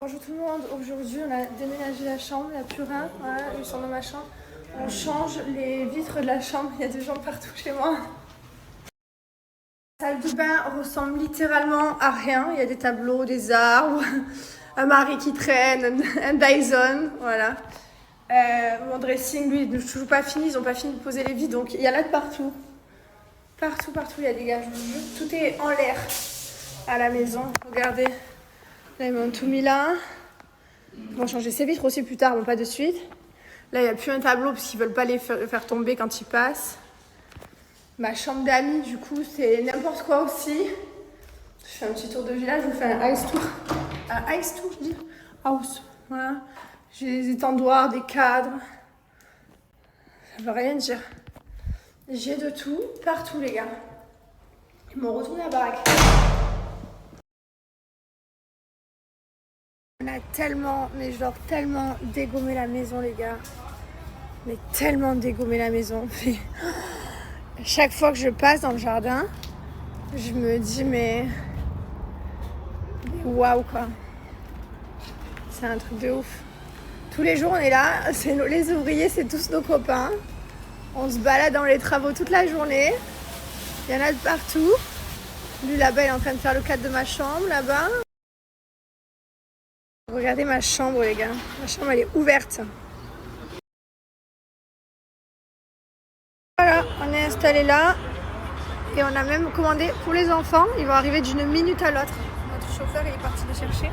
Bonjour tout le monde, aujourd'hui on a déménagé la chambre, il n'y a plus rien, voilà, ils sont dans ma chambre. On change les vitres de la chambre, il y a des gens partout chez moi. La salle de bain ressemble littéralement à rien, il y a des tableaux, des arbres, un mari qui traîne, un Dyson, voilà. Mon dressing, lui, n'est toujours pas fini, ils n'ont pas fini de poser les vitres, donc il y a là de partout. Partout, il y a des gars, je vous jure, tout est en l'air à la maison, regardez. Là, ils m'ont tout mis là. Ils vont changer ces vitres aussi plus tard, mais pas de suite. Là, il n'y a plus un tableau parce qu'ils ne veulent pas les faire tomber quand ils passent. Ma chambre d'amis, du coup, c'est n'importe quoi aussi. Je fais un petit tour de village, je vous fais un ice tour. Un ice tour, je dis house. Voilà. J'ai des étendoirs, des cadres. Ça veut rien dire. J'ai de tout, partout, les gars. Ils m'ont retourné la baraque. On a tellement, mais genre tellement dégommé la maison, les gars. Mais tellement dégommé la maison. Chaque fois que je passe dans le jardin, je me dis mais waouh quoi. C'est un truc de ouf. Tous les jours on est là, c'est les ouvriers, c'est tous nos copains. On se balade dans les travaux toute la journée. Il y en a de partout. Lui là-bas il est en train de faire le cadre de ma chambre là-bas. Regardez ma chambre les gars. Ma chambre elle est ouverte. Voilà, on est installé là. Et on a même commandé pour les enfants. Ils vont arriver d'une minute à l'autre. Notre chauffeur il est parti les chercher.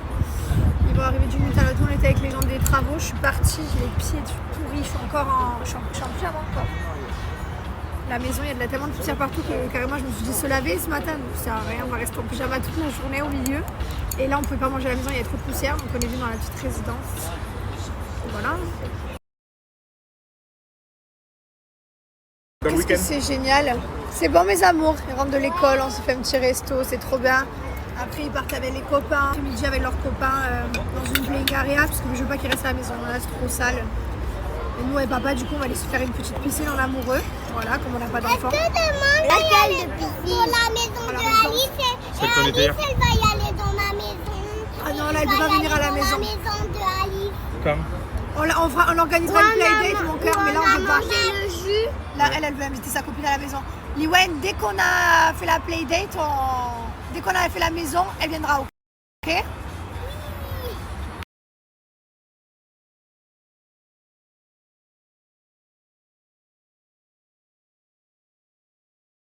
Ils vont arriver d'une minute à l'autre. On était avec les gens des travaux. Je suis partie, j'ai les pieds pourris. Je suis encore en pyjama encore. La maison, il y a tellement de poussière partout que carrément je me suis dit se laver ce matin. Donc ça sert à rien, on va rester en pyjama toute la journée au milieu. Et là on ne pouvait pas manger à la maison, il y a trop de poussière. Donc on est venu dans la petite résidence. Et voilà. Qu'est-ce que c'est génial. C'est bon mes amours, ils rentrent de l'école, on se fait un petit resto, c'est trop bien. Après ils partent avec les copains, midi avec leurs copains dans une playing area parce que je veux pas qu'ils restent à la maison, là c'est trop sale. Et nous et papa du coup on va aller se faire une petite piscine en amoureux, voilà comme on n'a pas d'enfants. Laquelle de piscine? Pour la maison de Alice et Alice elle va y aller dans ma maison. Ah non là elle peut pas venir à la maison. La maison de Alice. Comme on organisera une playdate mon cœur mais là on peut pas. Le jus. Là elle veut inviter sa copine à la maison. Liwen, dès qu'on a fait la playdate, dès qu'on a fait la maison, elle viendra, ok?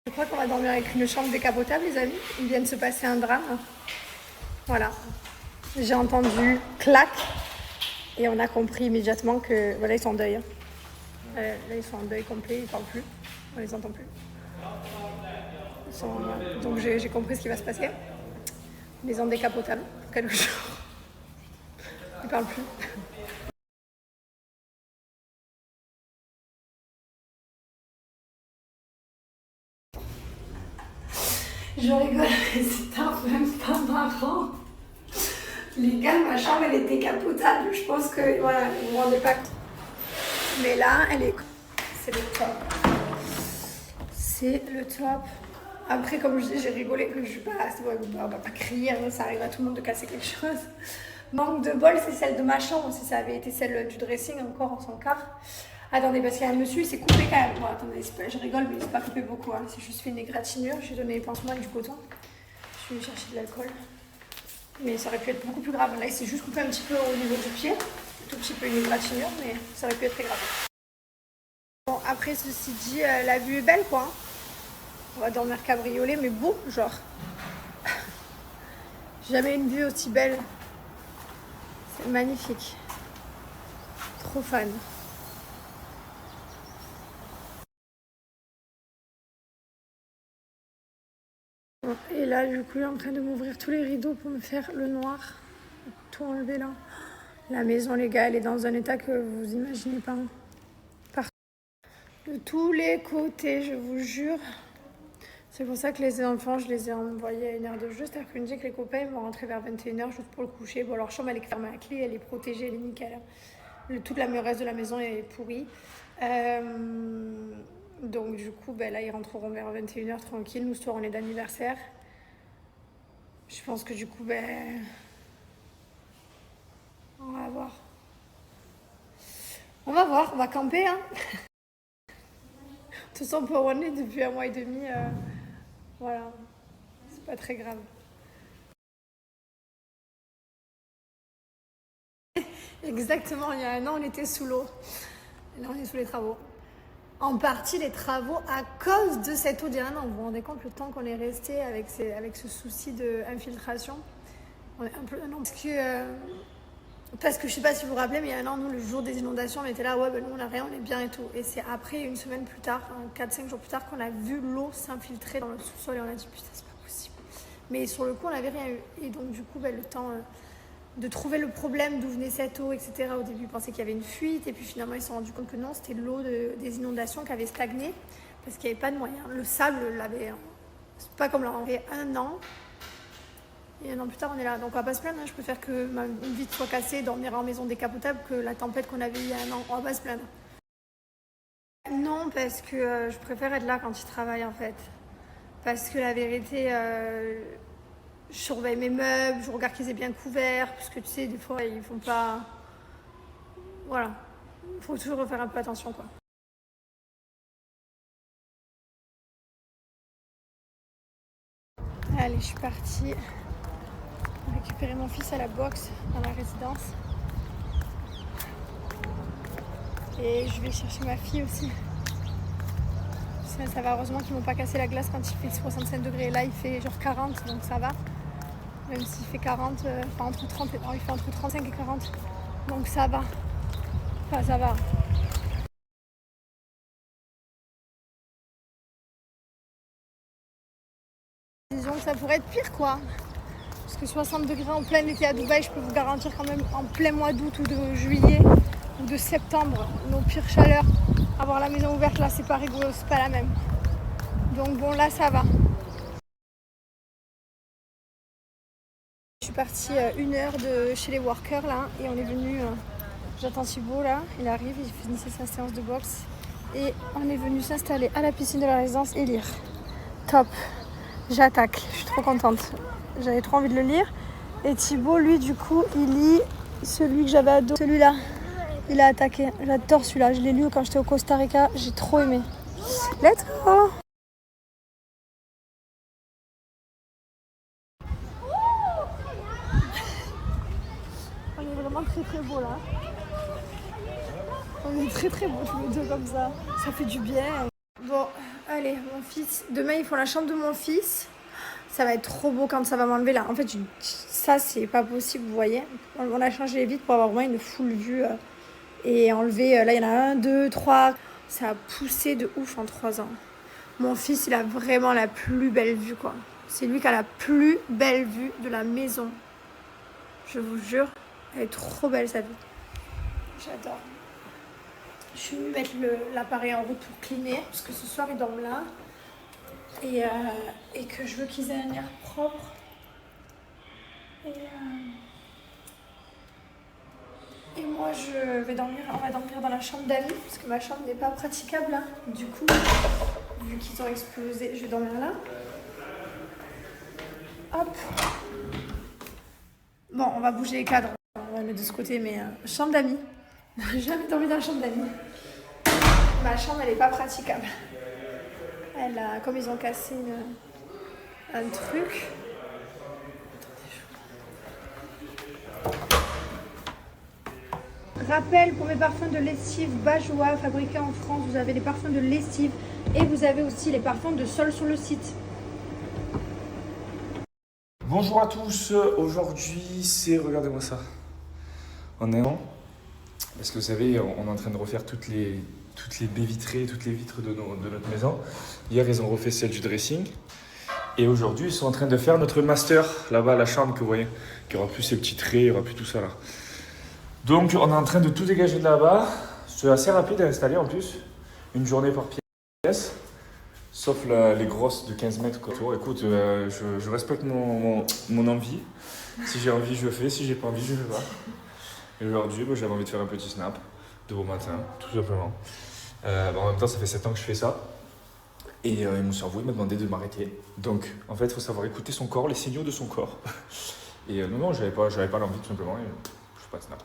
Je crois qu'on va dormir avec une chambre décapotable, les amis. Il vient de se passer un drame. Voilà. J'ai entendu clac et on a compris immédiatement que voilà, ils sont en deuil. Là, ils sont en deuil complet, ils ne parlent plus. On les entend plus. Donc j'ai compris ce qui va se passer. Maison décapotable, quelques jours. Ils parlent plus. Je rigole, mais c'est même pas marrant. Les gars, ma chambre elle est décapotable. Je pense que voilà, vous vous rendez pas compte. Mais là, c'est le top. C'est le top. Après, comme je dis, j'ai rigolé que je suis pas. C'est bon, on va pas crier, hein, ça arrive à tout le monde de casser quelque chose. Manque de bol, c'est celle de ma chambre. Si ça avait été celle du dressing, encore on s'en carre. Attendez, parce qu'il y a un monsieur, il s'est coupé quand même. Bon, attendez, je rigole, mais il s'est pas coupé beaucoup. Hein. C'est juste fait une égratignure. J'ai donné les pansements avec du coton. Je suis venue chercher de l'alcool. Mais ça aurait pu être beaucoup plus grave. Là, il s'est juste coupé un petit peu au niveau du pied. Un tout petit peu une égratignure, mais ça aurait pu être très grave. Bon, après, ceci dit, la vue est belle, quoi. On va dormir cabriolet, mais beau, genre. Jamais une vue aussi belle. C'est magnifique. Trop fan. Et là, du coup, il est en train de m'ouvrir tous les rideaux pour me faire le noir. Tout enlever là. La maison, les gars, elle est dans un état que vous imaginez pas. Partout. De tous les côtés, je vous jure. C'est pour ça que les enfants, je les ai envoyés à 1h de jeu. C'est-à-dire qu'une dit que les copains vont rentrer vers 21h juste pour le coucher. Bon, leur chambre, elle est fermée à clé, elle est protégée, elle est nickel. Toute la reste de la maison est pourrie. Donc, du coup, là, ils rentreront vers 21h tranquille. Nous, ce soir, on est d'anniversaire. Je pense que du coup, On va voir. On va voir, on va camper. Hein. De toute façon, on peut runner depuis 1 mois et demi. Voilà, c'est pas très grave. Exactement, il y a 1 an, on était sous l'eau. Et là, on est sous les travaux. En partie, les travaux à cause de cette eau d'il y a 1 an. Vous vous rendez compte le temps qu'on est resté avec ce souci d'infiltration? On est un peu... Non, parce que je sais pas si vous vous rappelez, mais il y a 1 an, nous, le jour des inondations, on était là, ouais, ben nous, on n'a rien, on est bien et tout. Et c'est après, 1 semaine plus tard, 4-5 jours plus tard, qu'on a vu l'eau s'infiltrer dans le sous-sol et on a dit, putain, c'est pas possible. Mais sur le coup, on n'avait rien eu. Et donc, du coup, le temps de trouver le problème, d'où venait cette eau, etc. Au début, ils pensaient qu'il y avait une fuite. Et puis finalement, ils se sont rendus compte que non, c'était l'eau des inondations qui avait stagné. Parce qu'il n'y avait pas de moyen. Le sable l'avait... C'est pas comme là, on avait 1 an. Et 1 an plus tard, on est là. Donc on va pas se plaindre. Hein. Je préfère que ma vitre soit cassée, dormir en maison décapotable, que la tempête qu'on avait eu il y a 1 an. On va pas se plaindre. Non, parce que je préfère être là quand ils travaillent, en fait. Parce que la vérité... je surveille mes meubles, je regarde qu'ils aient bien couverts, parce que tu sais, des fois, ils font pas... Voilà. Il faut toujours faire un peu attention, quoi. Allez, je suis partie récupérer mon fils à la boxe dans la résidence. Et je vais chercher ma fille aussi. Ça va, heureusement qu'ils m'ont pas cassé la glace quand il fait 65 degrés. Là, il fait genre 40, donc ça va. Même s'il fait 40, enfin entre 30 et... Non, il fait entre 35 et 40. Donc ça va. Enfin, ça va. Disons que ça pourrait être pire, quoi. Parce que 60 degrés en plein été à Dubaï, je peux vous garantir quand même en plein mois d'août ou de juillet ou de septembre, nos pires chaleurs, avoir la maison ouverte, là, c'est pas rigolo, c'est pas la même. Donc bon, là, ça va. Je suis partie 1 heure de chez les workers, là, et on est venu... J'attends Thibaut, là, il arrive, il finissait sa séance de boxe. Et on est venu s'installer à la piscine de la résidence et lire. Top, j'attaque, je suis trop contente. J'avais trop envie de le lire. Et Thibaut, lui, du coup, il lit celui que j'avais adoré. Celui-là, il a attaqué. J'adore celui-là, je l'ai lu quand j'étais au Costa Rica, j'ai trop aimé. Let's go! On est vraiment très très beau là. On est très très beaux tous les deux comme ça. Ça fait du bien. Bon, allez, mon fils. Demain, ils font la chambre de mon fils. Ça va être trop beau quand ça va m'enlever là. En fait, ça, c'est pas possible, vous voyez. On a changé les vitres pour avoir vraiment une full vue. Et enlever, là, il y en a 1, 2, 3. Ça a poussé de ouf en 3 ans. Mon fils, il a vraiment la plus belle vue, quoi. C'est lui qui a la plus belle vue de la maison. Je vous jure, elle est trop belle, sa vue. J'adore. Je suis venue mettre l'appareil en route pour cleaner, parce que ce soir, ils dorment là. Et que je veux qu'ils aient un air propre. Et moi, on va dormir dans la chambre d'amis, parce que ma chambre n'est pas praticable là. Du coup, vu qu'ils ont explosé, je vais dormir là. Hop. Bon, on va bouger les cadres. On va mettre de ce côté, mais chambre d'amis. J'ai jamais dormi dans la chambre d'amis. Ma chambre, elle n'est pas praticable. Comme ils ont cassé un truc. Rappel pour mes parfums de lessive Bajoua, fabriqués en France. Vous avez les parfums de lessive et vous avez aussi les parfums de sol sur le site. Bonjour à tous, aujourd'hui c'est, regardez-moi ça, on est parce que vous savez, on est en train de refaire toutes les baies vitrées, toutes les vitres de notre maison. Hier ils ont refait celle du dressing et aujourd'hui ils sont en train de faire notre master là-bas, la chambre que vous voyez, qui aura plus ces petits traits, il n'y aura plus tout ça là. Donc on est en train de tout dégager de là-bas, c'est assez rapide à installer en plus, une journée par pièce. Sauf les grosses de 15 mètres autour. Écoute, je respecte mon envie. Si j'ai envie, je fais. Si j'ai pas envie, je fais pas. Et aujourd'hui, j'avais envie de faire un petit snap de bon matin, tout simplement. En même temps, ça fait 7 ans que je fais ça. Et mon cerveau, il m'a demandé de m'arrêter. Donc, en fait, il faut savoir écouter son corps, les signaux de son corps. Et non, j'avais pas l'envie, tout simplement. Et je fais pas de snap.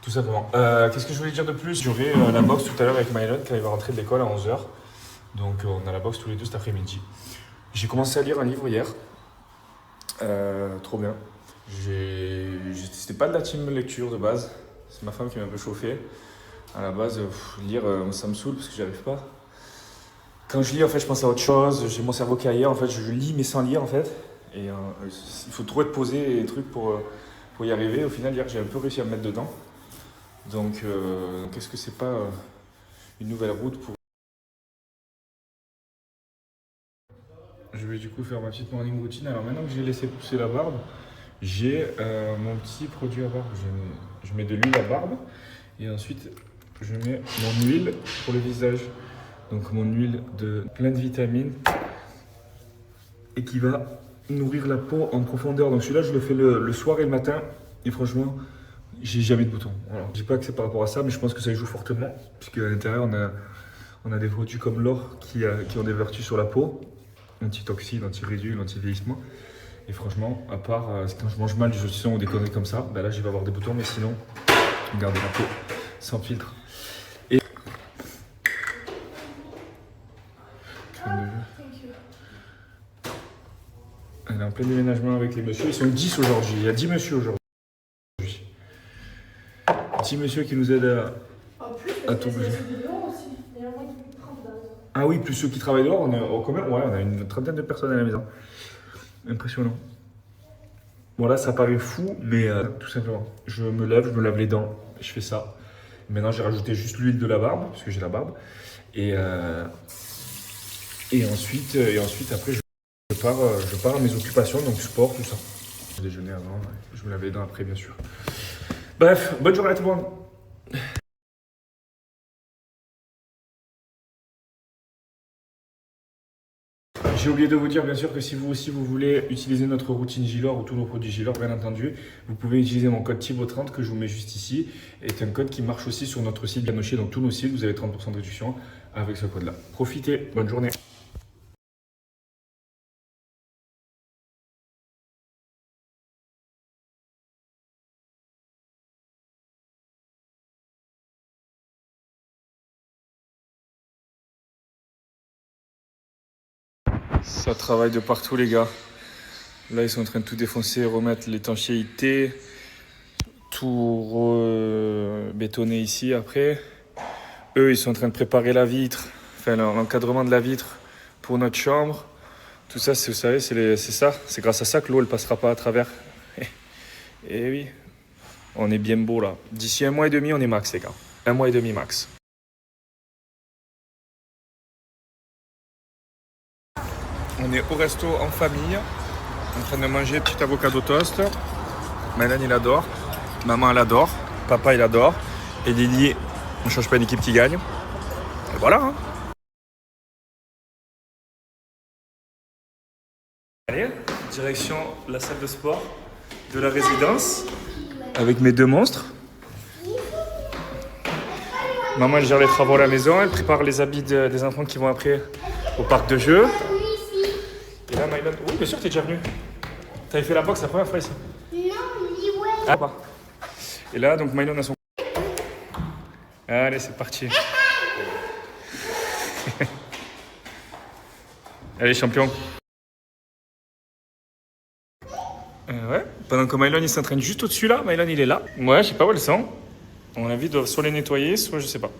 Tout simplement. Qu'est-ce que je voulais dire de plus? J'aurai la boxe tout à l'heure avec Mylon quand il va rentrer de l'école à 11h. Donc on a la boxe tous les deux cet après-midi. J'ai commencé à lire un livre hier. Trop bien. C'était pas de la team lecture de base. C'est ma femme qui m'a un peu chauffé. À la base, lire, ça me saoule parce que j'y arrive pas. Quand je lis, en fait, je pense à autre chose. J'ai mon cerveau qui est ailleurs. En fait, je lis mais sans lire, en fait. Et il faut trop être posé et des trucs pour y arriver. Au final, hier, j'ai un peu réussi à me mettre dedans. Donc, qu'est-ce que c'est pas une nouvelle route pour... Je vais du coup faire ma petite morning routine. Alors maintenant que j'ai laissé pousser la barbe, j'ai mon petit produit à barbe. Je mets de l'huile à barbe et ensuite je mets mon huile pour le visage. Donc mon huile de plein de vitamines et qui va nourrir la peau en profondeur. Donc celui-là je le fais le soir et le matin et franchement j'ai jamais de boutons. Alors je dis pas que c'est par rapport à ça mais je pense que ça y joue fortement puisque à l'intérieur on a des produits comme l'or qui ont des vertus sur la peau. Antitoxine, anti-ridule, anti-vieillissement. Et franchement, à part quand je mange mal du saucisson ou des conneries comme ça, bah là, j'y vais avoir des boutons, mais sinon, regardez la peau, sans filtre. Et... Elle est en plein déménagement avec les messieurs. Ils sont 10 aujourd'hui. Il y a 10 messieurs aujourd'hui. 10 messieurs qui nous aident à tout bouger. Ah oui, plus ceux qui travaillent dehors, on a une trentaine de personnes à la maison. Impressionnant. Bon là, ça paraît fou, mais tout simplement, je me lave les dents, je fais ça. Maintenant, j'ai rajouté juste l'huile de la barbe, parce que j'ai la barbe. Et ensuite, après, je pars à mes occupations, donc sport, tout ça. Je déjeuner avant, je me lave les dents après, bien sûr. Bref, bonne journée à tout le monde. J'ai oublié de vous dire bien sûr que si vous aussi vous voulez utiliser notre routine Gilor ou tous nos produits Gilor, bien entendu, vous pouvez utiliser mon code Thibaut30 que je vous mets juste ici. Et c'est un code qui marche aussi sur notre site Ganocher, donc tous nos sites, vous avez 30% de réduction avec ce code-là. Profitez, bonne journée. Ça travaille de partout les gars. Là ils sont en train de tout défoncer, remettre l'étanchéité, tout bétonner ici après. Eux ils sont en train de préparer la vitre, enfin l'encadrement de la vitre pour notre chambre. Tout ça, vous savez, c'est ça. C'est grâce à ça que l'eau elle passera pas à travers. Et oui, on est bien beau là. D'ici 1 mois et demi on est max les gars. 1 mois et demi max. On est au resto en famille, en train de manger petit avocado toast. Manan il adore, maman elle adore, papa il adore. Et Lily, on ne change pas une équipe qui gagne. Et voilà. Hein. Allez, direction la salle de sport de la résidence avec mes 2 monstres. Maman elle gère les travaux à la maison, elle prépare les habits des enfants qui vont après au parc de jeux. Et là, Mylon... Oui, bien sûr, t'es déjà venu. T'avais fait la boxe la première fois ici. Non, ouais. Ah, pas. Et là, donc, Mylon a son... Allez, c'est parti. Allez, champion. Ouais, pendant que Mylon, il s'entraîne juste au-dessus, là. Mylon, il est là. Ouais, je sais pas où elles sont. À mon avis, ils doivent soit les nettoyer, soit je sais pas.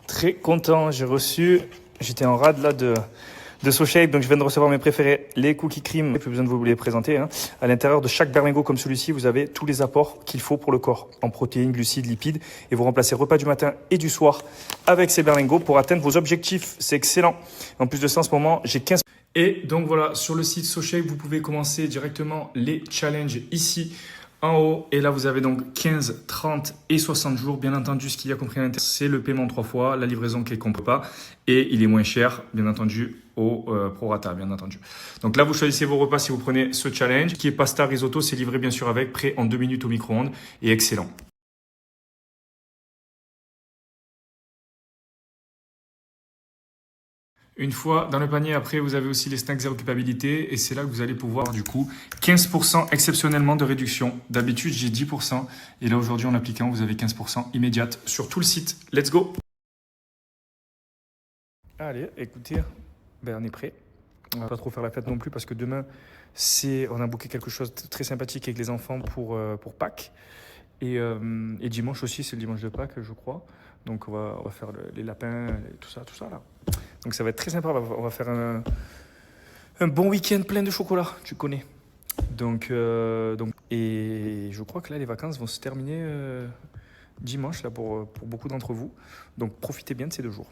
Très content, j'étais en rade là de SoShape, donc je viens de recevoir mes préférés, les cookies cream, plus besoin de vous les présenter. Hein. À l'intérieur de chaque berlingot comme celui-ci, vous avez tous les apports qu'il faut pour le corps, en protéines, glucides, lipides, et vous remplacez repas du matin et du soir avec ces berlingots pour atteindre vos objectifs. C'est excellent. En plus de ça, en ce moment, j'ai 15... Et donc voilà, sur le site SoShape, vous pouvez commencer directement les challenges ici. En haut, et là vous avez donc 15, 30 et 60 jours. Bien entendu, ce qu'il y a compris à l'intérieur, c'est le paiement 3 fois, la livraison qui est compris pas, et il est moins cher, bien entendu, au prorata, bien entendu. Donc là, vous choisissez vos repas si vous prenez ce challenge, qui est pasta risotto, c'est livré bien sûr avec, prêt en 2 minutes au micro-ondes, et excellent. Une fois dans le panier, après, vous avez aussi les snacks zéro culpabilité. Et c'est là que vous allez pouvoir, du coup, 15% exceptionnellement de réduction. D'habitude, j'ai 10%. Et là, aujourd'hui, en appliquant, vous avez 15% immédiate sur tout le site. Let's go! Allez, écoutez, ben, on est prêt. On va pas trop faire la fête non plus parce que demain, on a booké quelque chose de très sympathique avec les enfants pour Pâques. Et dimanche aussi, c'est le dimanche de Pâques, je crois. Donc, on va faire les lapins, tout ça là. Donc, ça va être très sympa. On va faire un bon week-end plein de chocolat, tu connais. Et je crois que là, les vacances vont se terminer dimanche là, pour beaucoup d'entre vous. Donc, profitez bien de ces 2 jours.